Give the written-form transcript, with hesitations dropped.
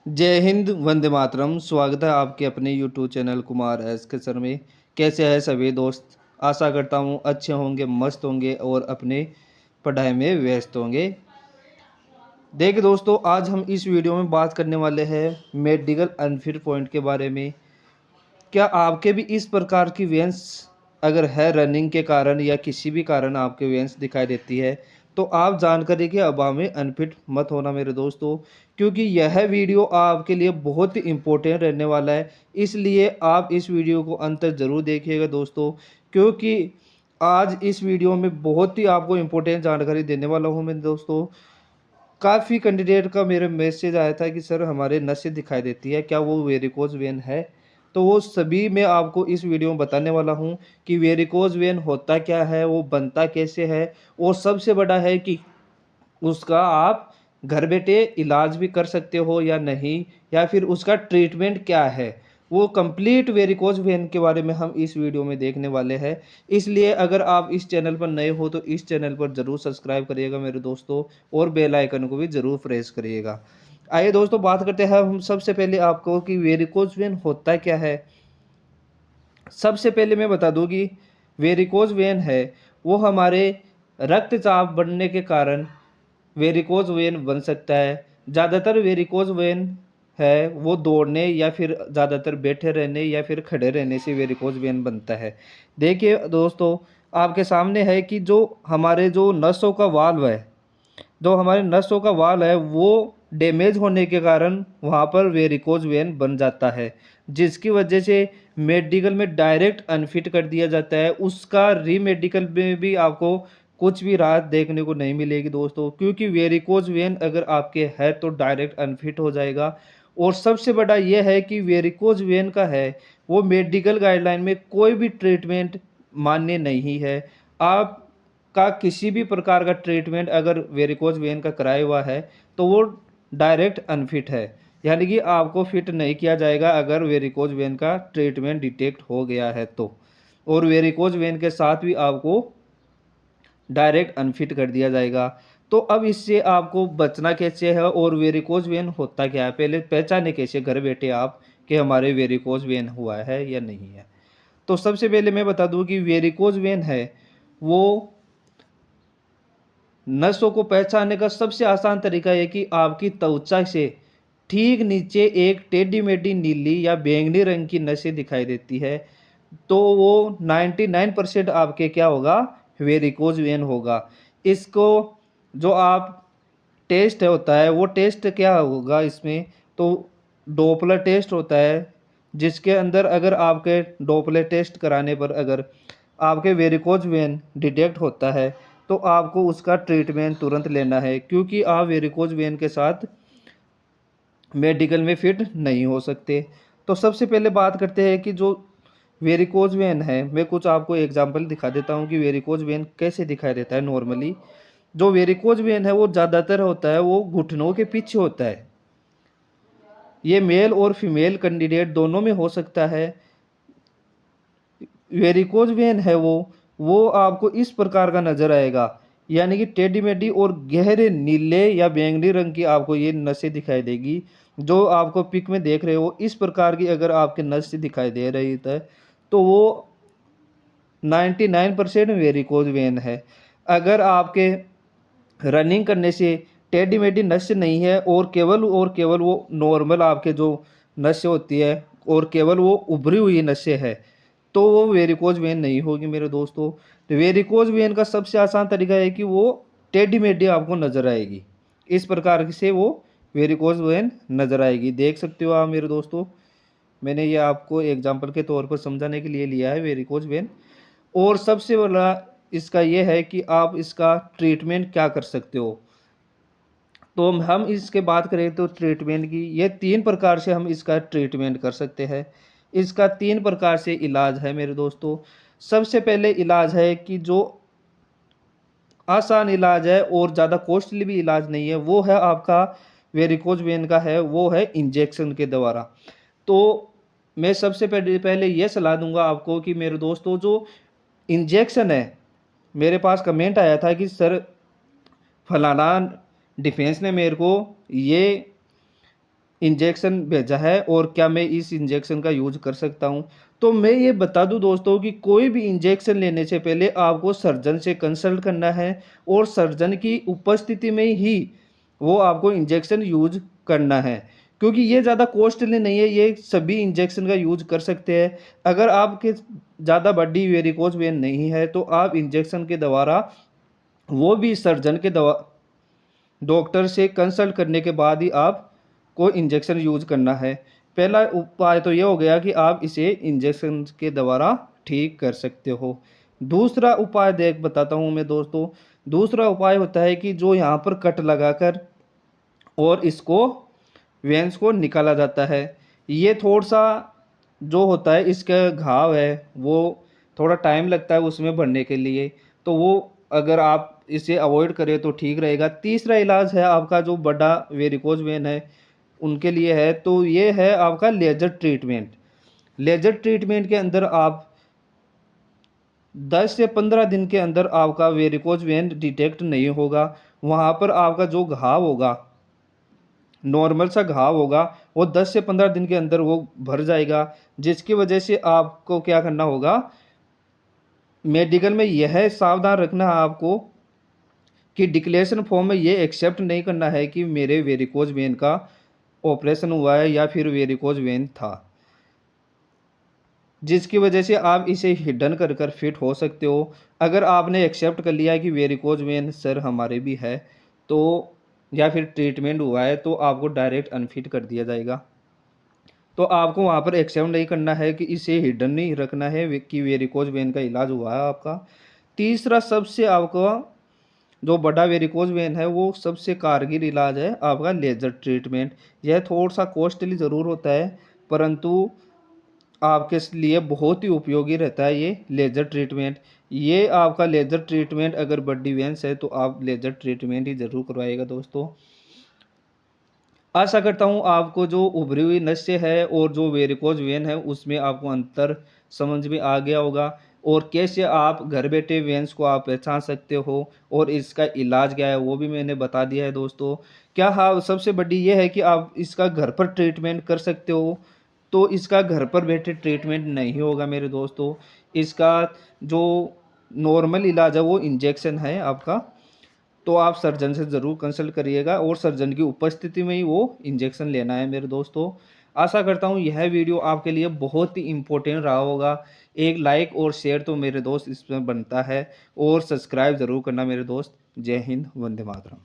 जय हिंद, वंदे मातरम। स्वागत है आपके अपने यूट्यूब चैनल कुमार एस के सर में। कैसे हैं सभी दोस्त? आशा करता हूँ अच्छे होंगे, मस्त होंगे और अपने पढ़ाई में व्यस्त होंगे। देखिए दोस्तों, आज हम इस वीडियो में बात करने वाले हैं मेडिकल अनफिट पॉइंट के बारे में। क्या आपके भी इस प्रकार की वेंस अगर है रनिंग के कारण या किसी भी कारण आपके वेंस दिखाई देती है, तो आप जानकारी के अभाव में अनफिट मत होना मेरे दोस्तों, क्योंकि यह वीडियो आपके लिए बहुत ही इम्पोर्टेंट रहने वाला है। इसलिए आप इस वीडियो को अंत तक ज़रूर देखिएगा दोस्तों, क्योंकि आज इस वीडियो में बहुत ही आपको इम्पोर्टेंट जानकारी देने वाला हूँ मेरे दोस्तों। काफ़ी कैंडिडेट का मेरे मैसेज आया था कि सर हमारे नसें दिखाई देती है, क्या वो वेरिकोज वेन है? तो वो सभी मैं आपको इस वीडियो में बताने वाला हूँ कि वेरिकोज वेन होता क्या है, वो बनता कैसे है, और सबसे बड़ा है कि उसका आप घर बैठे इलाज भी कर सकते हो या नहीं, या फिर उसका ट्रीटमेंट क्या है। वो कंप्लीट वेरिकोज वेन के बारे में हम इस वीडियो में देखने वाले हैं। इसलिए अगर आप इस चैनल पर नए हो तो इस चैनल पर ज़रूर सब्सक्राइब करिएगा मेरे दोस्तों, और बेल आइकन को भी ज़रूर प्रेस करिएगा। आइए दोस्तों, बात करते हैं हम सबसे पहले आपको कि वेरिकोज वेन होता क्या है। सबसे पहले मैं बता दूं कि वेरिकोज वेन है वो हमारे रक्तचाप बढ़ने के कारण वेरिकोज वेन बन सकता है। ज़्यादातर वेरिकोज वेन है वो दौड़ने या फिर ज़्यादातर बैठे रहने या फिर खड़े रहने से वेरिकोज वेन बनता है। देखिए दोस्तों, आपके सामने है कि जो हमारे जो नसों का वाल्व है, जो हमारे नसों का वाल है वो डैमेज होने के कारण वहाँ पर वेरिकोज वेन बन जाता है, जिसकी वजह से मेडिकल में डायरेक्ट अनफिट कर दिया जाता है। उसका रीमेडिकल में भी आपको कुछ भी राहत देखने को नहीं मिलेगी दोस्तों, क्योंकि वेरिकोज वेन अगर आपके है तो डायरेक्ट अनफिट हो जाएगा। और सबसे बड़ा यह है कि वेरिकोज वेन का है वो मेडिकल गाइडलाइन में कोई भी ट्रीटमेंट मान्य नहीं है। आप का किसी भी प्रकार का ट्रीटमेंट अगर वेरिकोज वेन का कराया हुआ है तो वो डायरेक्ट अनफिट है, यानी कि आपको फिट नहीं किया जाएगा अगर वेरिकोज वेन का ट्रीटमेंट डिटेक्ट हो गया है तो। और वेरिकोज वेन के साथ भी आपको डायरेक्ट अनफिट कर दिया जाएगा। तो अब इससे आपको बचना कैसे है और वेरिकोज वेन होता क्या है, पहले पहचाने कैसे घर बैठे आप कि हमारे वेरिकोज वेन हुआ है या नहीं है। तो सबसे पहले मैं बता दूं कि वेरिकोज वेन है वो नसों को पहचानने का सबसे आसान तरीका है कि आपकी त्वचा से ठीक नीचे एक टेढ़ी मेढ़ी नीली या बैंगनी रंग की नसें दिखाई देती है, तो वो 99% आपके क्या होगा, वेरिकोज वेन होगा। इसको जो आप टेस्ट होता है वो टेस्ट क्या होगा इसमें, तो डोपलर टेस्ट होता है, जिसके अंदर अगर आपके डोपलर टेस्ट कराने पर अगर आपके वेरिकोज वेन डिटेक्ट होता है तो आपको उसका ट्रीटमेंट तुरंत लेना है, क्योंकि आप वेरिकोज वेन के साथ मेडिकल में फिट नहीं हो सकते। तो सबसे पहले बात करते हैं कि जो वेरिकोज वेन है, मैं कुछ आपको एग्जांपल दिखा देता हूँ कि वेरिकोज वेन कैसे दिखाई देता है नॉर्मली। जो वेरिकोज वेन है वो ज़्यादातर होता है वो घुटनों के पीछे होता है। ये मेल और फीमेल कैंडिडेट दोनों में हो सकता है। वेरिकोज वेन है वो आपको इस प्रकार का नजर आएगा, यानी कि टेढ़ी मेढ़ी और गहरे नीले या बैंगनी रंग की आपको ये नसें दिखाई देगी। जो आपको पिक में देख रहे हो इस प्रकार की अगर आपके नसें दिखाई दे रही है तो वो 99% वेरिकोज वेन है। अगर आपके रनिंग करने से टेढ़ी मेढ़ी नस नहीं है और केवल वो नॉर्मल आपके जो नसें होती है और केवल वो उभरी हुई नसें है, तो वो वेरिकोज वेन नहीं होगी मेरे दोस्तों। तो वेरिकोज वेन का सबसे आसान तरीका है कि वो टेढ़ी मेढ़ी आपको नजर आएगी, इस प्रकार से वो वेरिकोज वेन नजर आएगी। देख सकते हो आप मेरे दोस्तों, मैंने ये आपको एग्जाम्पल के तौर पर समझाने के लिए लिया है वेरिकोज वेन। और सबसे बड़ा इसका ये है कि आप इसका ट्रीटमेंट क्या कर सकते हो। तो हम इसके बात करें तो ट्रीटमेंट की ये 3 प्रकार से हम इसका ट्रीटमेंट कर सकते हैं। इसका 3 प्रकार से इलाज है मेरे दोस्तों। सबसे पहले इलाज है कि जो आसान इलाज है और ज़्यादा कॉस्टली भी इलाज नहीं है, वो है आपका वेरिकोज वेन का है, वो है इंजेक्शन के द्वारा। तो मैं सबसे पहले पहले ये सलाह दूंगा आपको कि मेरे दोस्तों जो इंजेक्शन है, मेरे पास कमेंट आया था कि सर फलाना डिफेंस ने मेरे को ये इंजेक्शन भेजा है और क्या मैं इस इंजेक्शन का यूज कर सकता हूँ। तो मैं ये बता दूं दोस्तों कि कोई भी इंजेक्शन लेने से पहले आपको सर्जन से कंसल्ट करना है और सर्जन की उपस्थिति में ही वो आपको इंजेक्शन यूज करना है, क्योंकि ये ज़्यादा कॉस्टली नहीं है, ये सभी इंजेक्शन का यूज कर सकते हैं। अगर आपके ज़्यादा बड़ी वेरिकोज वेन नहीं है तो आप इंजेक्शन के द्वारा, वो भी सर्जन के दवा डॉक्टर से कंसल्ट करने के बाद ही आपको इंजेक्शन यूज़ करना है। पहला उपाय तो ये हो गया कि आप इसे इंजेक्शन के द्वारा ठीक कर सकते हो। दूसरा उपाय देख बताता हूँ मैं दोस्तों। दूसरा उपाय होता है कि जो यहाँ पर कट लगाकर और इसको वेंस को निकाला जाता है। ये थोड़ा-सा जो होता है इसका घाव है वो थोड़ा टाइम लगता है उसमें भरने के लिए, तो वो अगर आप इसे अवॉइड करें तो ठीक रहेगा। तीसरा इलाज है आपका जो बड़ा वेरिकोज वेन है उनके लिए है, तो ये है आपका लेज़र ट्रीटमेंट। लेज़र ट्रीटमेंट के अंदर आप 10 से 15 दिन के अंदर आपका वेरिकोज वेन डिटेक्ट नहीं होगा। वहाँ पर आपका जो घाव होगा, नॉर्मल सा घाव होगा, वो 10 से 15 दिन के अंदर वो भर जाएगा, जिसकी वजह से आपको क्या करना होगा, मेडिकल में यह सावधान रखना है आपको कि डिक्लेरेशन फॉर्म में ये एक्सेप्ट नहीं करना है कि मेरे वेरिकोज वेन का ऑपरेशन हुआ है या फिर वेरिकोज वेन था, जिसकी वजह से आप इसे हिडन कर कर फिट हो सकते हो। अगर आपने एक्सेप्ट कर लिया है कि वेरिकोज वेन सर हमारे भी है, तो या फिर ट्रीटमेंट हुआ है, तो आपको डायरेक्ट अनफिट कर दिया जाएगा। तो आपको वहाँ पर एक्सेप्ट नहीं करना है कि इसे हिडन नहीं रखना है कि वेरिकोज वेन का इलाज हुआ है आपका। तीसरा सबसे आपका जो बड़ा वेरिकोज वेन है वो सबसे कारगर इलाज है आपका लेज़र ट्रीटमेंट। यह थोड़ा सा कॉस्टली ज़रूर होता है, परंतु आपके लिए बहुत ही उपयोगी रहता है ये लेज़र ट्रीटमेंट। ये आपका लेज़र ट्रीटमेंट अगर बड़ी वेन्स है तो आप लेज़र ट्रीटमेंट ही ज़रूर करवाइएगा दोस्तों। आशा करता हूँ आपको जो उभरी हुई नसें है और जो वेरिकोज वेन है उसमें आपको अंतर समझ में आ गया होगा, और कैसे आप घर बैठे वेन्स को आप पहचान सकते हो और इसका इलाज क्या है वो भी मैंने बता दिया है दोस्तों। क्या हाँ, सबसे बड़ी ये है कि आप इसका घर पर ट्रीटमेंट कर सकते हो, तो इसका घर पर बैठे ट्रीटमेंट नहीं होगा मेरे दोस्तों। इसका जो नॉर्मल इलाज है वो इंजेक्शन है आपका, तो आप सर्जन से ज़रूर कंसल्ट करिएगा और सर्जन की उपस्थिति में ही वो इंजेक्शन लेना है मेरे दोस्तों। आशा करता हूँ यह वीडियो आपके लिए बहुत ही इम्पोर्टेंट रहा होगा। एक लाइक और शेयर तो मेरे दोस्त इसमें बनता है, और सब्सक्राइब ज़रूर करना मेरे दोस्त। जय हिंद, वंदे मातरम।